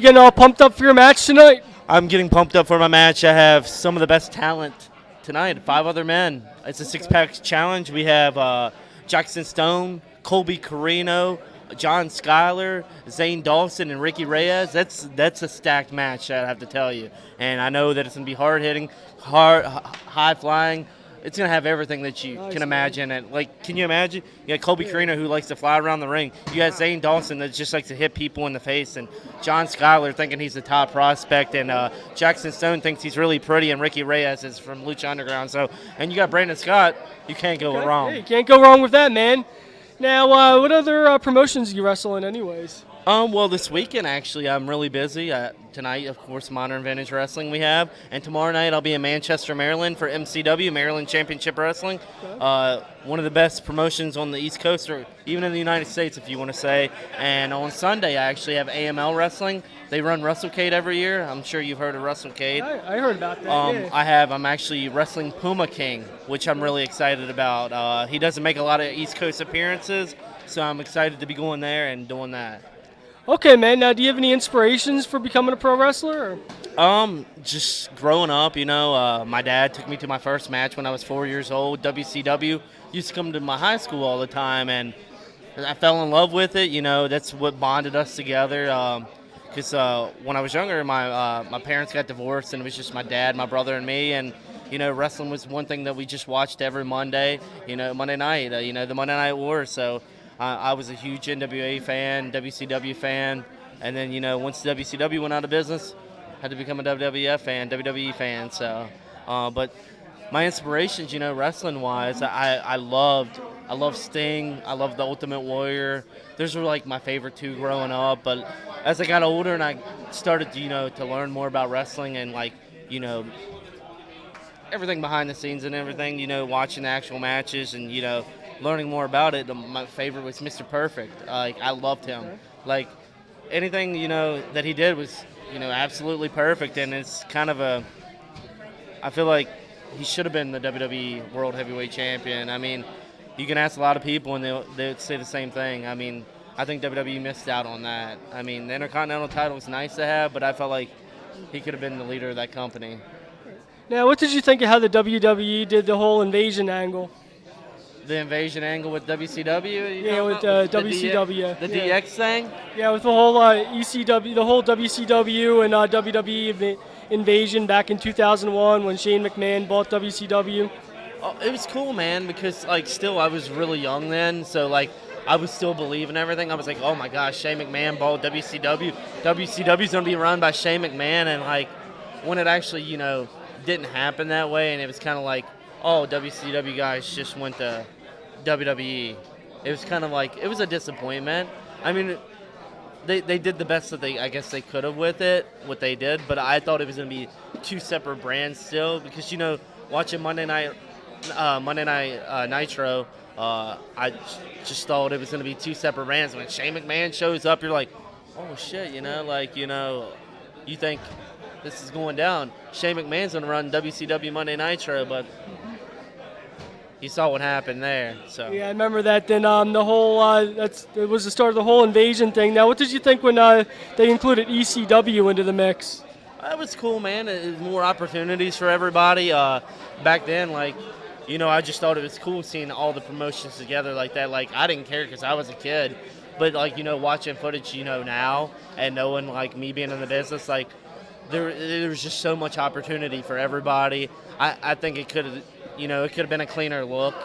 getting all pumped up for your match tonight? I'm getting pumped up for my match. I have some of the best talent tonight, 5 other men. It's a six-pack challenge. We have Jackson Stone, Colby Carino, John Schuyler, Zane Dawson, and Ricky Reyes. That's a stacked match, I have to tell you. And I know that it's going to be hard-hitting, high-flying. It's going to have everything that you can imagine. And, can you imagine? You got Colby Carino, who likes to fly around the ring. You got Zane Dawson that just likes to hit people in the face. And John Schuyler thinking he's the top prospect. And Jackson Stone thinks he's really pretty. And Ricky Reyes is from Lucha Underground. And you got Brandon Scott. You can't go wrong. Hey, you can't go wrong with that, man. Now, what other promotions do you wrestle in anyways? Well, this weekend, actually, I'm really busy. Tonight, of course, Modern Vintage Wrestling we have. And tomorrow night, I'll be in Manchester, Maryland for MCW, Maryland Championship Wrestling. One of the best promotions on the East Coast, or even in the United States, if you want to say. And on Sunday, I actually have AML Wrestling. They run WrestleCade every year. I'm sure you've heard of WrestleCade. I heard about that, I'm actually wrestling Puma King, which I'm really excited about. He doesn't make a lot of East Coast appearances, so I'm excited to be going there and doing that. Okay, man. Now, do you have any inspirations for becoming a pro wrestler? Just growing up, my dad took me to my first match when I was 4 years old. WCW used to come to my high school all the time, and I fell in love with it. That's what bonded us together. Because when I was younger, my parents got divorced, and it was just my dad, my brother, and me. And wrestling was one thing that we just watched every Monday. Monday night. The Monday Night War. So. I was a huge NWA fan, WCW fan, and then, once WCW went out of business, I had to become a WWE fan. So, but my inspirations, wrestling-wise, I loved Sting, I loved The Ultimate Warrior. Those were, my favorite 2 growing up. But as I got older and I started, to learn more about wrestling and, everything behind the scenes and everything, watching the actual matches and, learning more about it, my favorite was Mr. Perfect. I loved him. Anything, that he did was, absolutely perfect. And it's kind of I feel like he should have been the WWE World Heavyweight Champion. I mean, you can ask a lot of people and they'll say the same thing. I mean, I think WWE missed out on that. I mean, the Intercontinental title was nice to have, but I felt like he could have been the leader of that company. Now, what did you think of how the WWE did the whole invasion angle? The invasion angle with WCW? Yeah, with WCW. The DX thing? Yeah, with the whole ECW, the whole WCW and WWE invasion back in 2001 when Shane McMahon bought WCW. Oh, it was cool, man, because, still I was really young then, so, I was still believing everything. I was like, oh, my gosh, Shane McMahon bought WCW. WCW's going to be run by Shane McMahon, and, when it actually, didn't happen that way, and it was kind of like, oh, WCW guys just went to WWE. It was kind of it was a disappointment. I mean, they did the best that I guess they could have with it, what they did, but I thought it was going to be 2 separate brands still because, watching Monday Night Nitro, I just thought it was going to be 2 separate brands. When Shane McMahon shows up, you're like, oh, shit, you think this is going down. Shane McMahon's going to run WCW Monday Nitro, but you saw what happened there. So yeah, I remember that. Then the whole it was the start of the whole invasion thing. Now, what did you think when they included ECW into the mix? That was cool, man. It was more opportunities for everybody. Back then, I just thought it was cool seeing all the promotions together like that. I didn't care because I was a kid, but watching footage, now and knowing me being in the business, there was just so much opportunity for everybody. I think it could have. It could have been a cleaner look,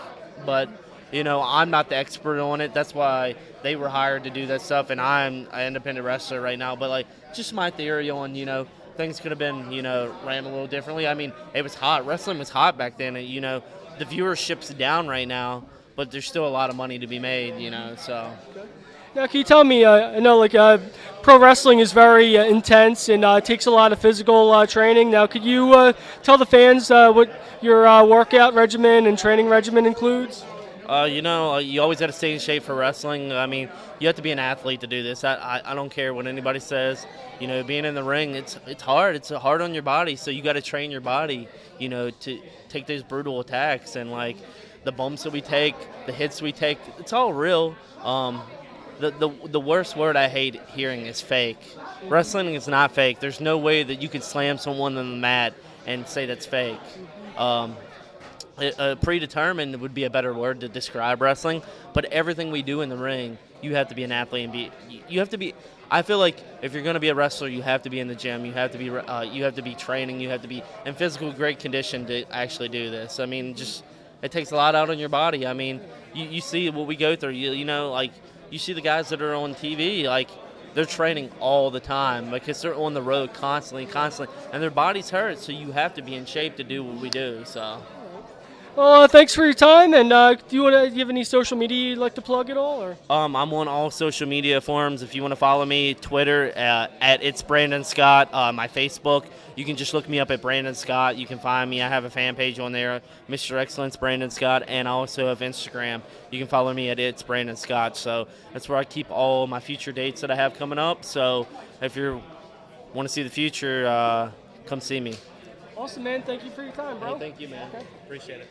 but, I'm not the expert on it. That's why they were hired to do that stuff, and I'm an independent wrestler right now. But, just my theory on, things could have been, ran a little differently. I mean, it was hot. Wrestling was hot back then. And, the viewership's down right now, but there's still a lot of money to be made, so. Now, can you tell me, I know pro wrestling is very intense and takes a lot of physical training. Now, could you tell the fans what your workout regimen and training regimen includes? You always got to stay in shape for wrestling. I mean, you have to be an athlete to do this. I don't care what anybody says. Being in the ring, it's hard. It's hard on your body, so you got to train your body, to take those brutal attacks. And, the bumps that we take, the hits we take, it's all real. the worst word I hate hearing is fake. Wrestling is not fake. There's no way that you could slam someone on the mat and say that's fake. Um, Predetermined would be a better word to describe wrestling, but everything we do in the ring, you have to be an athlete and you have to be. I feel like if you're going to be a wrestler, you have to be in the gym. You have to be training. You have to be in physical great condition to actually do this. I mean, just it takes a lot out on your body. I mean, you see what we go through. You know, like you see the guys that are on TV, like they're training all the time because they're on the road constantly, and their bodies hurt. So you have to be in shape to do what we do. So. Well, thanks for your time. And do you have any social media you'd like to plug at all? Or I'm on all social media forums. If you want to follow me, Twitter at It's Brandon Scott. My Facebook, you can just look me up at Brandon Scott. You can find me. I have a fan page on there, Mr. Excellence Brandon Scott, and I also have Instagram. You can follow me at It's Brandon Scott. So that's where I keep all my future dates that I have coming up. So if you want to see the future, come see me. awesome, man. Thank you for your time, bro. Hey, thank you, man. Okay. Appreciate it.